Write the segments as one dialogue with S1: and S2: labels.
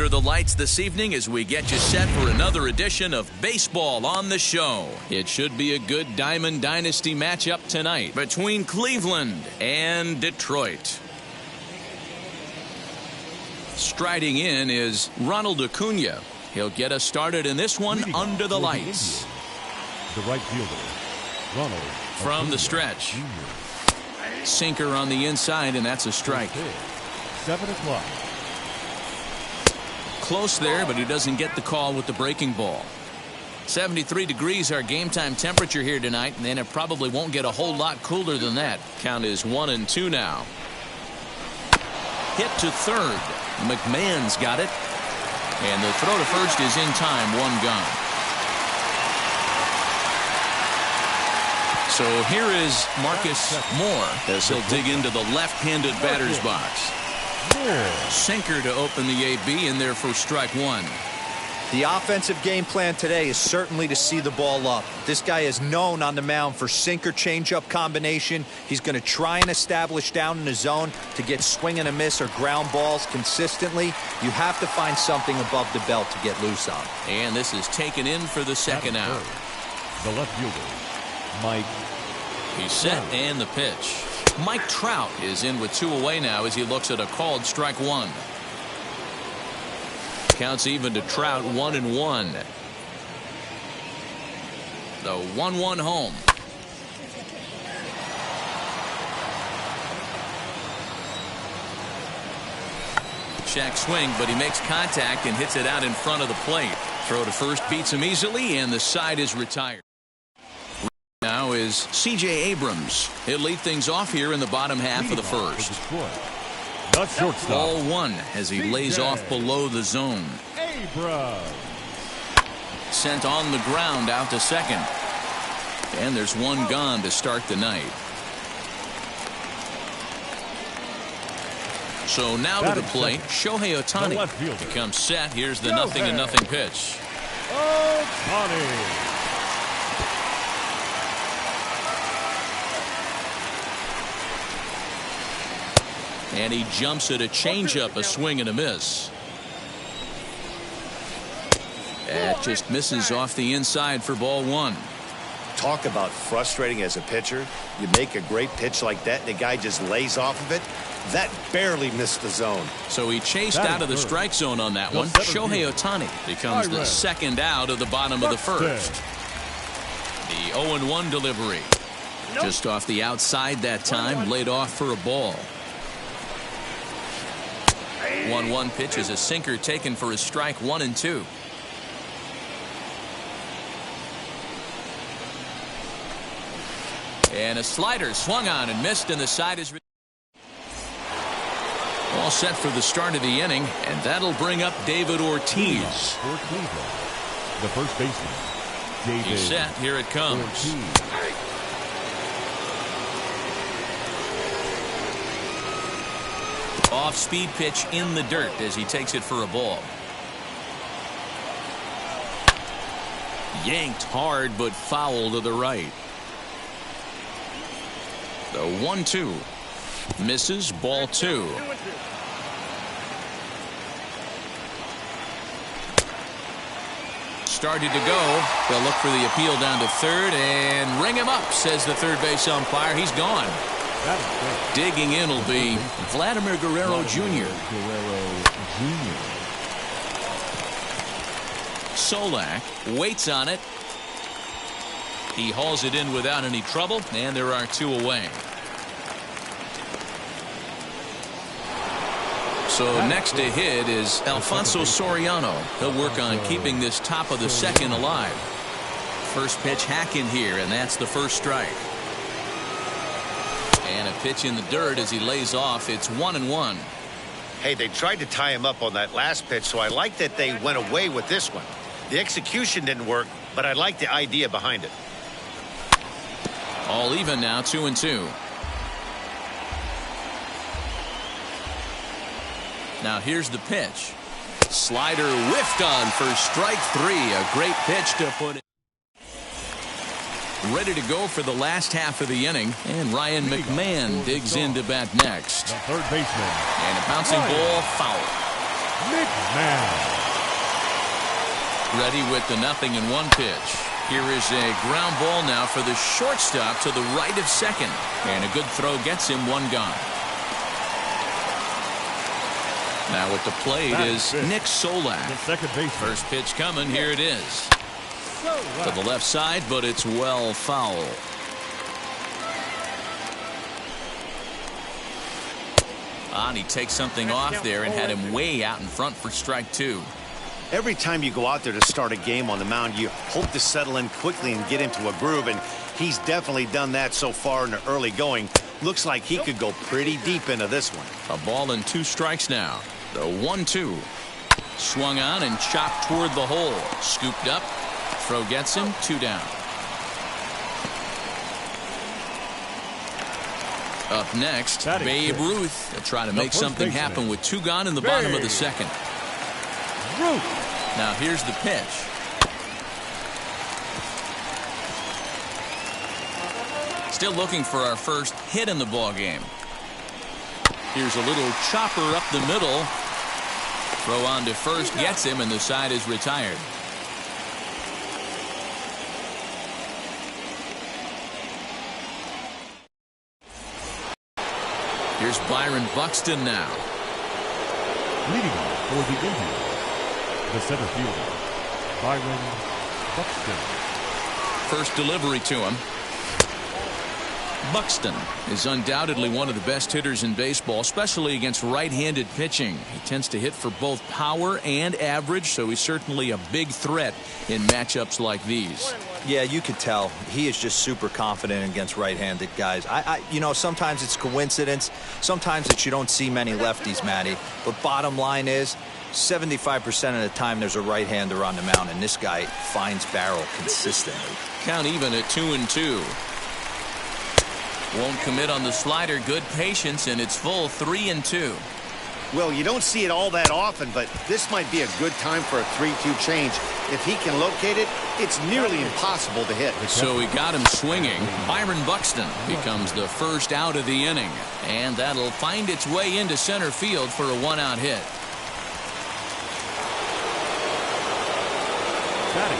S1: under the lights this evening as we get you set for another edition of Baseball on the Show. It should be a good Diamond Dynasty matchup tonight between Cleveland and Detroit. Striding in is Ronald Acuna. He'll get us started in this one under the lights.
S2: The right fielder, Ronald
S1: from the stretch. Sinker on the inside, and that's a strike.
S2: 7 o'clock.
S1: Close there, but he doesn't get the call with the breaking ball. 73 degrees our game time temperature here tonight, and then it probably won't get a whole lot cooler than that. Count is 1-2 now. Hit to third. McMahon's got it. And the throw to first is in time, one gone. So here is Marcus Moore as he'll dig into the left-handed batter's box. Sinker to open the AB in there for strike one.
S3: The offensive game plan today is certainly to see the ball up. This guy is known on the mound for sinker changeup combination. He's going to try and establish down in the zone to get swing and a miss or ground balls consistently. You have to find something above the belt to get loose on.
S1: And this is taken in for the second out.
S2: The left fielder, Mike.
S1: He's set and the pitch. Mike Trout is in with 2 away now as he looks at a called strike one. Counts even to Trout, 1-1. The 1-1 home. Check swing, but he makes contact and hits it out in front of the plate. Throw to first beats him easily, and the side is retired. Now is C.J. Abrams. He'll lead things off here in the bottom half of the first. Ball one as he lays off below the zone. Sent on the ground out to second. And there's one gone to start the night. So now to the plate, Shohei Ohtani becomes set. Here's the 0-0 pitch.
S2: Ohtani.
S1: And he jumps at a changeup, a swing and a miss. That just misses off the inside for ball one.
S4: Talk about frustrating as a pitcher. You make a great pitch like that, and the guy just lays off of it. That barely missed the zone.
S1: So he chased out of the strike zone on that one. Shohei Ohtani becomes the second out of the bottom of the first. The 0-1 delivery. Just off the outside that time, laid off for a ball. 1-1 pitch is a sinker taken for a strike, 1-2. And a slider swung on and missed, and the side is all set for the start of the inning, and that'll bring up David Ortiz.
S2: For Cleveland, the first baseman, David.
S1: He's set. Here it comes.
S2: Ortiz.
S1: Off-speed pitch in the dirt as he takes it for a ball. Yanked hard, but foul to the right. The 1-2. Misses, ball two. Started to go. They'll look for the appeal down to third and ring him up, says the third base umpire. He's gone. Digging in will be Vladimir Guerrero Jr. Solak waits on it. He hauls it in without any trouble, and there are 2 away. So next to hit is Alfonso Soriano. He'll work on keeping this top of the second alive. First pitch hacking here, and that's the first strike. And a pitch in the dirt as he lays off. It's 1-1.
S4: Hey, they tried to tie him up on that last pitch, so I like that they went away with this one. The execution didn't work, but I like the idea behind it.
S1: All even now, 2-2. Now here's the pitch. Slider whiffed on for strike 3. A great pitch to put it. Ready to go for the last half of the inning, and Ryan McMahon digs in to bat next.
S2: The third baseman.
S1: And a bouncing ball foul.
S2: McMahon.
S1: Ready with the 0-1 pitch. Here is a ground ball now for the shortstop to the right of second. And a good throw gets him one gone. Now at the plate is Nick Solak.
S2: The second baseman.
S1: First pitch coming. Here it is. To the left side, but it's well foul. And he takes something off there and had him way out in front for strike two.
S4: Every time you go out there to start a game on the mound, you hope to settle in quickly and get into a groove, and he's definitely done that so far in the early going. Looks like he could go pretty deep into this one.
S1: A ball and 2 strikes now. The 1-2. Swung on and chopped toward the hole. Scooped up. Throw gets him. 2 down. Up next, Babe Ruth. They'll try to make something happen with 2 gone in the bottom of the second. Now here's the pitch. Still looking for our first hit in the ball game. Here's a little chopper up the middle. Throw on to first gets him, and the side is retired. Here's Byron Buxton now.
S2: Leading off for the Indians, the center fielder, Byron Buxton.
S1: First delivery to him. Buxton is undoubtedly one of the best hitters in baseball, especially against right-handed pitching. He tends to hit for both power and average, so he's certainly a big threat in matchups like these.
S3: Yeah, you could tell. He is just super confident against right-handed guys. You know, sometimes it's coincidence. Sometimes it's you don't see many lefties, Matty. But bottom line is, 75% of the time there's a right-hander on the mound, and this guy finds barrel consistently.
S1: Count even at 2-2. Won't commit on the slider. Good patience, and it's full 3-2.
S4: Well, you don't see it all that often, but this might be a good time for a 3-2 change. If he can locate it, it's nearly impossible to hit.
S1: So he got him swinging. Byron Buxton becomes the first out of the inning, and that'll find its way into center field for a 1-out hit.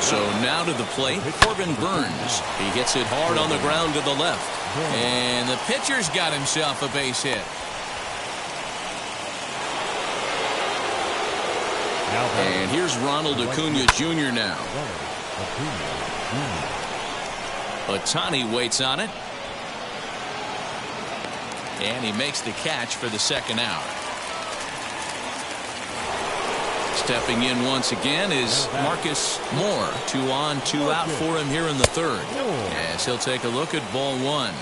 S1: So now to the plate, Corbin Burns. He hits it hard on the ground to the left. And the pitcher's got himself a base hit. And here's Ronald Acuna Jr. now. Ohtani waits on it. And he makes the catch for the second out. Stepping in once again is Marcus Moore. 2 on, 2 out for him here in the third. As he'll take a look at ball 1.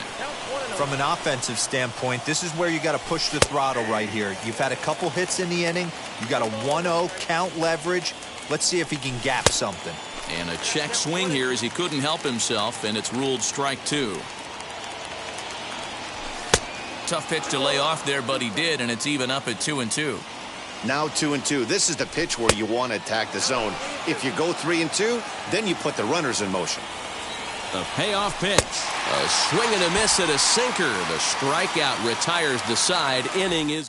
S3: From an offensive standpoint, this is where you got to push the throttle right here. You've had a couple hits in the inning. You got a 1-0 count leverage. Let's see if he can gap something.
S1: And a check swing here as he couldn't help himself, and it's ruled strike 2. Tough pitch to lay off there, but he did, and it's even up at 2-2.
S4: Now 2-2. This is the pitch where you want to attack the zone. If you go 3-2, then you put the runners in motion.
S1: The payoff pitch. A swing and a miss at a sinker. The strikeout retires the side. Inning is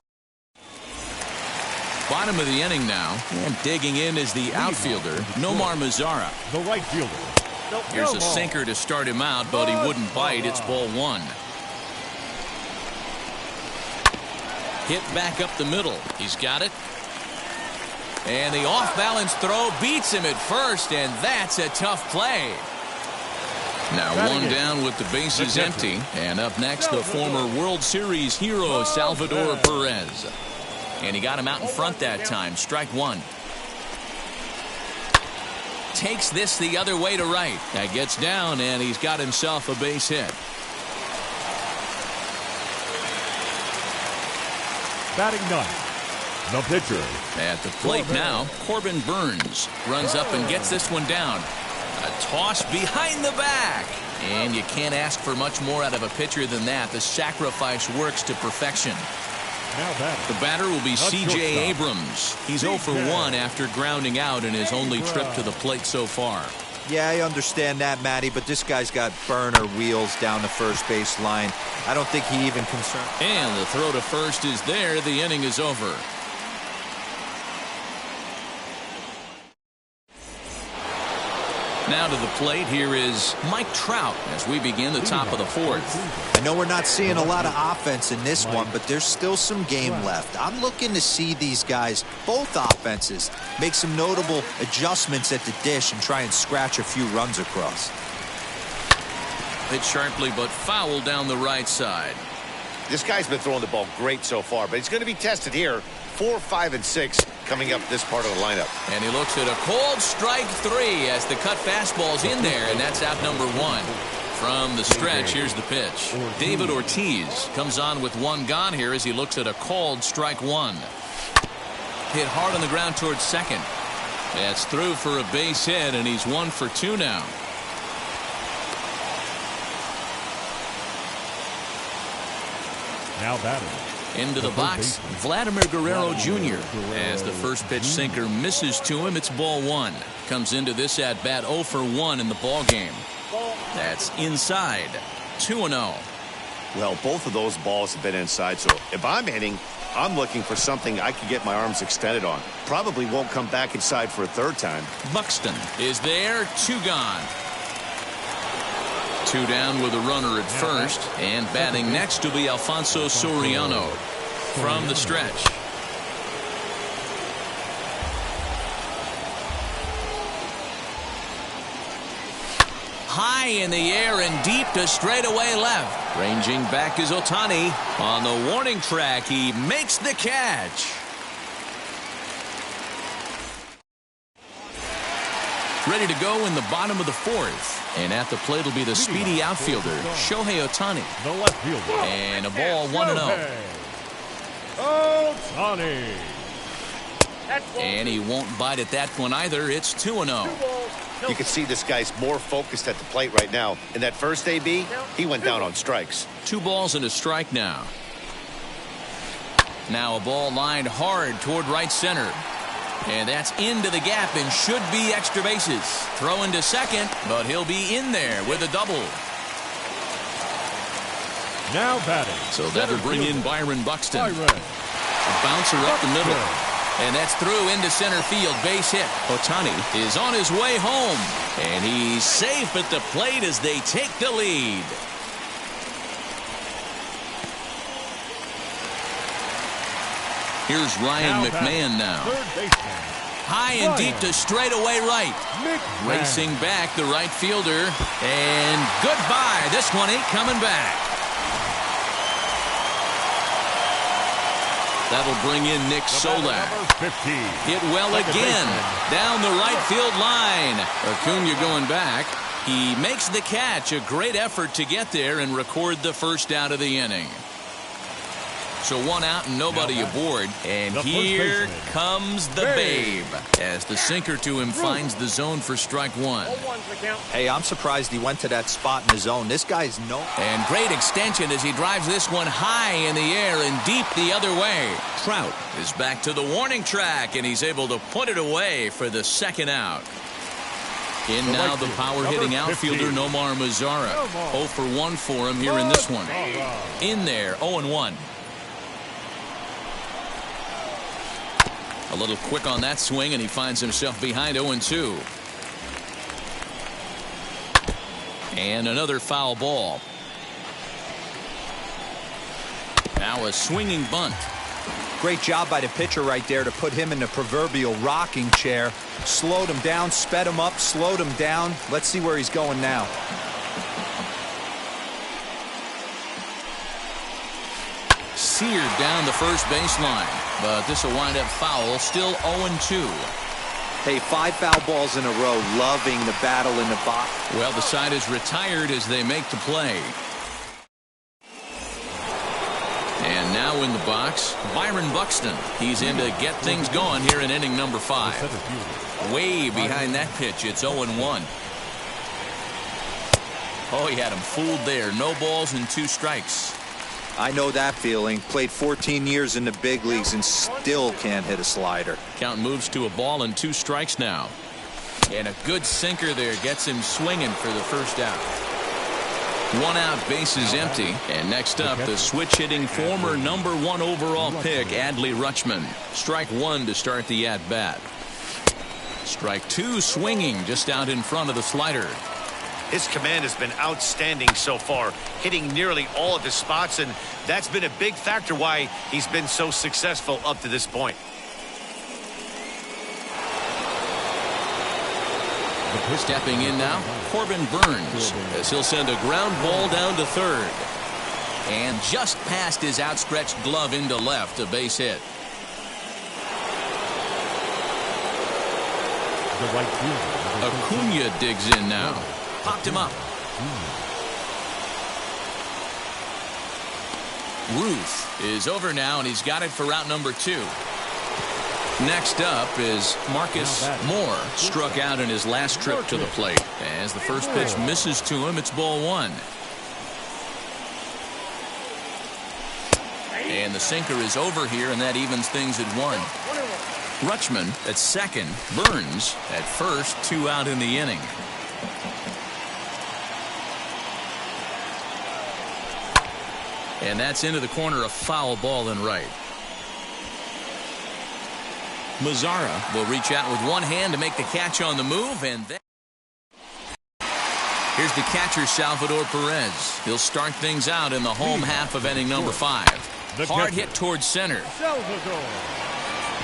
S1: bottom of the inning now. And digging in is the outfielder, Nomar Mazara.
S2: The right fielder.
S1: Here's a sinker to start him out, but he wouldn't bite. It's ball 1. Hit back up the middle. He's got it. And the off-balance throw beats him at first, and that's a tough play. Now 1 down with the bases empty. And up next, the former World Series hero, Salvador Perez. And he got him out in front that time. Strike 1. Takes this the other way to right. That gets down, and he's got himself a base hit.
S2: Batting 9, the pitcher.
S1: At the plate now, Corbin Burns runs up and gets this one down. A toss behind the back. And you can't ask for much more out of a pitcher than that. The sacrifice works to perfection. The batter will be C.J. Abrams. He's 0 for 1 after grounding out in his only trip to the plate so far.
S3: Yeah, I understand that, Matty, but this guy's got burner wheels down the first base line. I don't think he even concerned.
S1: And the throw to first is there. The inning is over. Now to the plate, here is Mike Trout as we begin the top of the fourth.
S3: I know we're not seeing a lot of offense in this one, but there's still some game left. I'm looking to see these guys, both offenses, make some notable adjustments at the dish and try and scratch a few runs across.
S1: Hit sharply but foul down the right side.
S4: This guy's been throwing the ball great so far, but he's going to be tested here. 4, 5, and 6 coming up this part of the lineup.
S1: And he looks at a cold strike 3 as the cut fastball's in there, and that's out number 1. From the stretch, here's the pitch. David Ortiz comes on with 1 gone here as he looks at a called strike 1. Hit hard on the ground towards second. That's through for a base hit, and he's 1 for 2 now.
S2: Now batting.
S1: Into the box, Vladimir Guerrero Jr. As the first pitch sinker misses to him, it's ball 1. Comes into this at bat 0 for 1 in the ball game. That's inside. 2-0.
S4: Well, both of those balls have been inside, so if I'm hitting, I'm looking for something I can get my arms extended on. Probably won't come back inside for a third time.
S1: Buxton is there. 2 gone. 2 down with a runner at first, and batting next will be Alfonso Soriano from the stretch. High in the air and deep to straightaway left. Ranging back is Ohtani. On the warning track, he makes the catch. Ready to go in the bottom of the 4th. And at the plate will be the speedy outfielder, Shohei Ohtani.
S2: The left fielder.
S1: And a ball 1-0.
S2: Ohtani.
S1: And he won't bite at that one either. It's 2-0.
S4: You can see this guy's more focused at the plate right now. In that first AB, he went down on strikes.
S1: 2 balls and a strike now. Now a ball lined hard toward right center. And that's into the gap and should be extra bases. Throw into second, but he'll be in there with a double.
S2: Now batting.
S1: So that'll bring in Byron Buxton.
S2: Byron.
S1: A bouncer up the middle. And that's through into center field. Base hit. Ohtani is on his way home. And he's safe at the plate as they take the lead. Here's Ryan McMahon now. High and deep to straightaway right. Racing back the right fielder. And goodbye. This one ain't coming back. That'll bring in Nick Solak. Hit well again. Down the right field line. Acuna going back. He makes the catch. A great effort to get there and record the first out of the inning. So 1 out and nobody aboard. And here comes the babe as the sinker to him finds the zone for strike 1.
S3: Hey, I'm surprised he went to that spot in the zone. This guy's no.
S1: And great extension as he drives this one high in the air and deep the other way. Trout is back to the warning track, and he's able to put it away for the 2nd out. In now the power-hitting outfielder Nomar Mazara. 0 for 1 for him here in this one. In there, 0-1. A little quick on that swing, and he finds himself behind 0-2. And another foul ball. Now a swinging bunt.
S3: Great job by the pitcher right there to put him in the proverbial rocking chair. Slowed him down, sped him up, slowed him down. Let's see where he's going now.
S1: Seared down the first baseline, but this will wind up foul. Still 0-2.
S3: Hey, 5 foul balls in a row. Loving the battle in the box.
S1: Well, the side is retired as they make the play. And now in the box, Byron Buxton. He's in to get things going here in inning number 5. Way behind that pitch. It's 0-1. Oh, he had him fooled there. No balls and 2 strikes.
S3: I know that feeling. Played 14 years in the big leagues and still can't hit a slider.
S1: Count moves to a ball and 2 strikes now. And a good sinker there gets him swinging for the first out. 1 out, base is empty. And next up, the switch-hitting former number 1 overall pick, Adley Ruchman. Strike 1 to start the at-bat. Strike two, swinging just out in front of the slider.
S4: His command has been outstanding so far, hitting nearly all of his spots, and that's been a big factor why he's been so successful up to this point.
S1: Stepping in now, Corbin Burns, as he'll send a ground ball down to third. And just past his outstretched glove into left, a base hit.
S2: The right fielder.
S1: Acuna digs in now. Popped him up. Ruth is over now, and he's got it for route number 2. Next up is Marcus Moore, struck out in his last trip to the plate. As the first pitch misses to him, it's ball 1. And the sinker is over here, and that evens things at 1. Ruchman at second, Burns at first, 2 out in the inning. And that's into the corner, a foul ball and right. Mazzara will reach out with one hand to make the catch on the move, and then here's the catcher, Salvador Perez. He'll start things out in the home half of inning number 5. Hard hit towards center.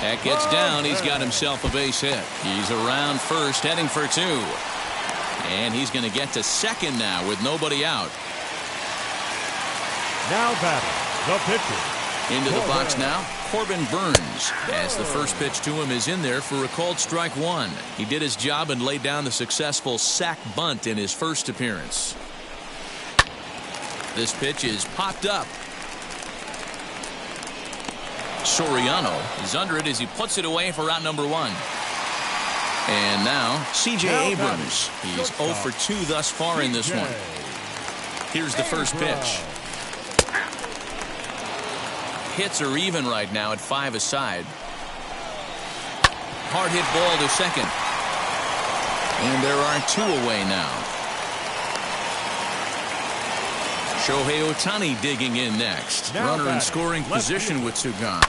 S1: That gets down. He's got himself a base hit. He's around first, heading for 2. And he's going to get to second now with nobody out.
S2: Now batting, the pitcher.
S1: Into the box now, Corbin Burns, as the first pitch to him is in there for a called strike 1. He did his job and laid down the successful sac bunt in his first appearance. This pitch is popped up. Soriano is under it as he puts it away for route number 1. And now C.J. Abrams. He's 0 for 2 thus far in this one. Here's the first pitch. Hits are even right now at 5 aside. Hard hit ball to second. And there are 2 away now. Shohei Ohtani digging in next. Runner in scoring position with 2 gone.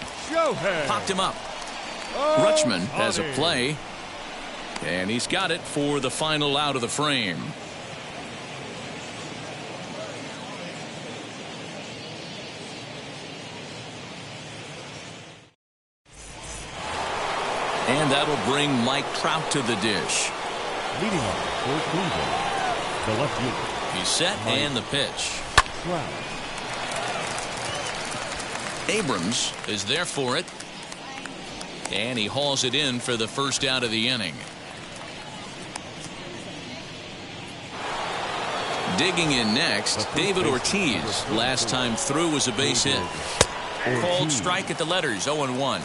S1: Popped him up. Ruchman has a play. And he's got it for the final out of the frame. And that'll bring Mike Trout to the dish.
S2: Leading off for Cleveland, the left fielder.
S1: He's set and the pitch.
S2: Trout.
S1: Abrams is there for it. And he hauls it in for the first out of the inning. Digging in next, David Ortiz. Last time through was a base hit. Called strike at the letters, 0-1.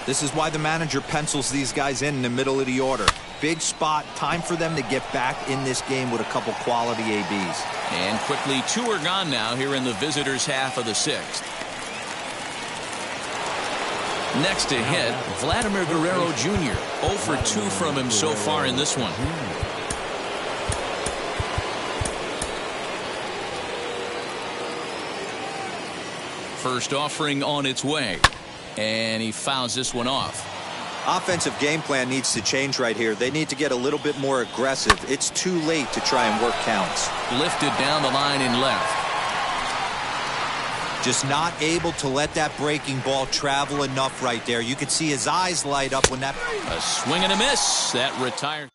S3: This is why the manager pencils these guys in the middle of the order. Big spot, time for them to get back in this game with a couple quality ABs.
S1: And quickly 2 are gone now here in the visitors' half of the 6th. Next to hit, Vladimir Guerrero Jr. 0 for 2 from him so far in this one. First offering on its way. And he fouls this one off.
S3: Offensive game plan needs to change right here. They need to get a little bit more aggressive. It's too late to try and work counts.
S1: Lifted down the line in left.
S3: Just not able to let that breaking ball travel enough right there. You could see his eyes light up when that...
S1: A swing and a miss. That retires.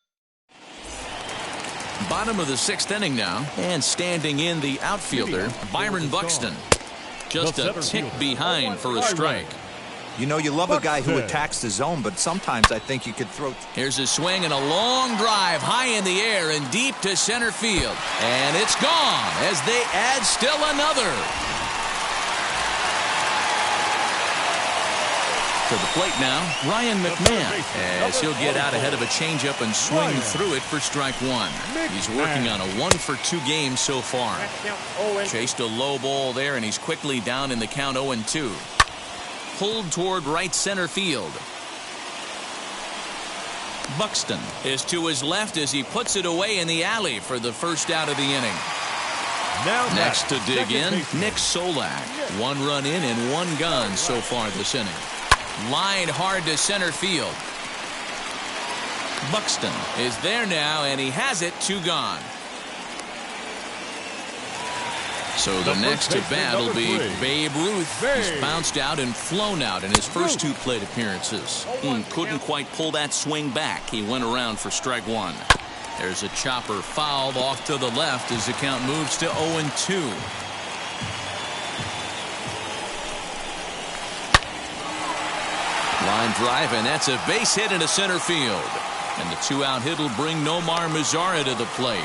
S1: Bottom of the 6th inning now. And standing in the outfielder, Byron Buxton. Just a tick behind for a strike.
S3: You know, you love a guy who attacks the zone, but sometimes I think you could throw...
S1: Here's a swing and a long drive high in the air and deep to center field. And it's gone as they add still another. To the plate now, Ryan McMahon, as he'll get out ahead of a changeup and swing through it for strike 1. He's working on a 1 for 2 game so far. Chased a low ball there, and he's quickly down in the count 0-2. Pulled toward right center field. Buxton is to his left as he puts it away in the alley for the first out of the inning. Next to dig in, Nick Solak. 1 run in and 1 gone so far this inning. Lined hard to center field. Buxton is there now, and he has it. 2 gone. So the next at bat will be Babe Ruth. He's bounced out and flown out in his first 2 plate appearances. Couldn't quite pull that swing back. He went around for strike 1. There's a chopper fouled off to the left as the count moves to 0-2. Line drive, and that's a base hit into center field. And the 2-out hit will bring Nomar Mazara to the plate.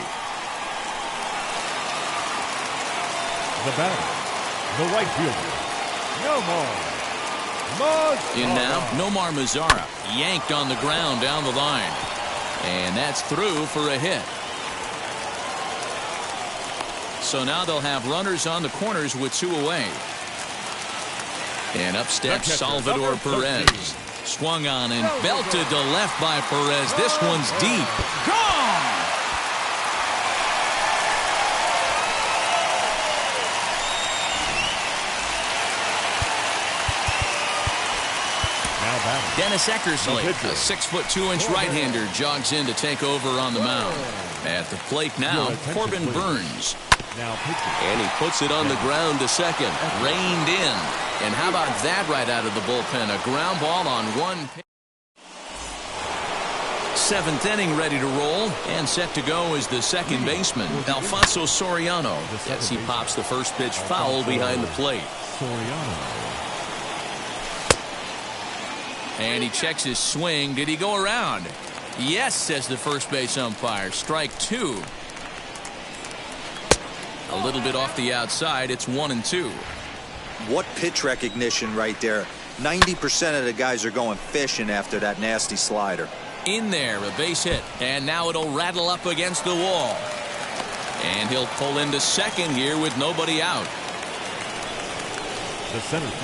S2: The batter, the right fielder, Nomar Mazara.
S1: In now, Nomar Mazara yanked on the ground down the line. And that's through for a hit. So now they'll have runners on the corners with 2 away. And up steps Salvador Perez. Swung on and belted to left by Perez. This one's deep. Gone! Dennis Eckersley, a 6'2" right-hander, jogs in to take over on the mound. At the plate now, Corbin Burns. And he puts it on the ground to second. Reined in. And how about that right out of the bullpen? A ground ball on 1 pitch. 7th inning ready to roll. And set to go is the second baseman, Alfonso Soriano. Yes, he pops the first pitch foul behind the plate. And he checks his swing. Did he go around? Yes, says the first base umpire. Strike 2. A little bit off the outside. It's 1-2.
S3: What pitch recognition right there. 90% of the guys are going fishing after that nasty slider.
S1: In there, a base hit. And now it'll rattle up against the wall. And he'll pull into second here with nobody out.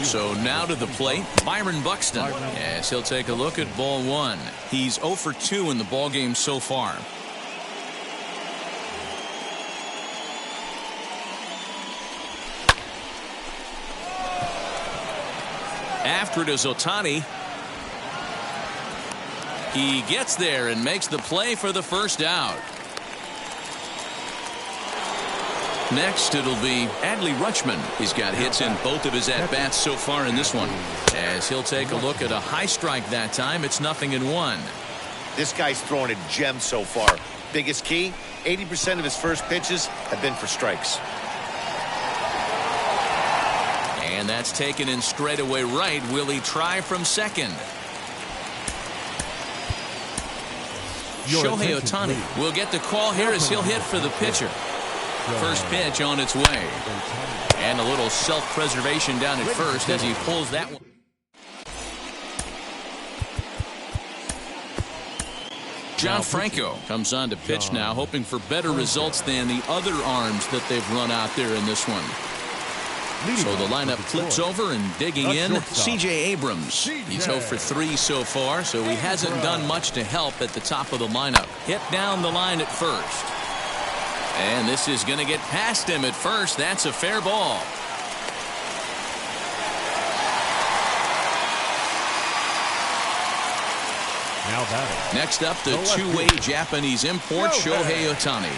S1: So now to the plate, Byron Buxton, as he'll take a look at ball 1. He's 0 for 2 in the ball game so far. After it is Ohtani. He gets there and makes the play for the first out. Next, it'll be Adley Ruchman. He's got hits in both of his at-bats so far in this one. As he'll take a look at a high strike that time, it's 0-1.
S4: This guy's throwing a gem so far. Biggest key, 80% of his first pitches have been for strikes.
S1: And that's taken in straightaway right. Will he try from second? Shohei Ohtani will get the call here as he'll hit for the pitcher. First pitch on its way. And a little self-preservation down at first as he pulls that one. John Franco comes on to pitch now, hoping for better results than the other arms that they've run out there in this one. So the lineup flips over and digging in, C.J. Abrams. He's 0 for 3 so far, so he hasn't done much to help at the top of the lineup. Hit down the line at first. And this is going to get past him at first. That's a fair ball.
S2: Now batting.
S1: Next up, the two-way Japanese import, Shohei Ohtani.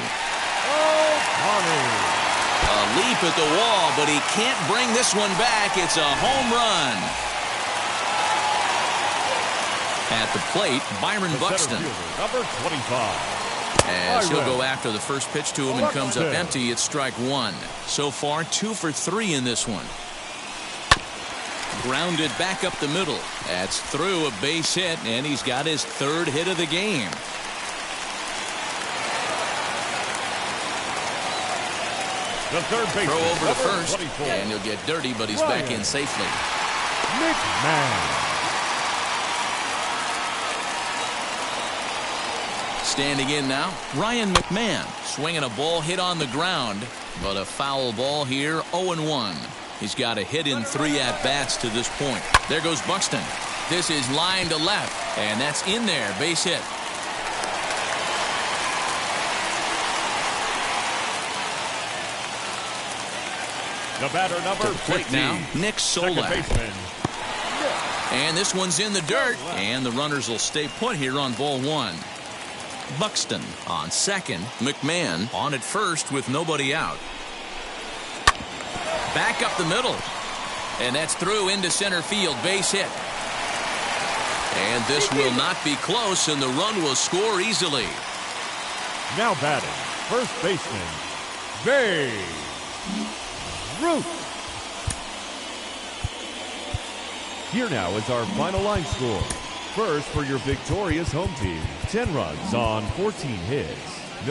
S1: A leap at the wall, but he can't bring this one back. It's a home run. At the plate, Byron Buxton.
S2: Number 25.
S1: As he'll go after the first pitch to him and comes up empty, it's strike 1. So far, 2 for 3 in this one. Grounded back up the middle. That's through, a base hit, and he's got his 3rd hit of the game.
S2: The third base.
S1: Throw over to first, and he'll get dirty, but he's back in safely. Standing in now, Ryan McMahon, swinging a ball hit on the ground, but a foul ball here, 0-1. He's got a hit in 3 at-bats to this point. There goes Buxton. This is line to left, and that's in there, base hit.
S2: The batter, number 50.
S1: Now, Nick Solak. And this one's in the dirt, and the runners will stay put here on ball 1. Buxton on second. McMahon on at first with nobody out. Back up the middle. And that's through into center field. Base hit. And this will not be close, and the run will score easily.
S2: Now batting, first baseman, Babe Ruth. Here now is our final line score. First for your victorious home team, 10 runs on 14 hits.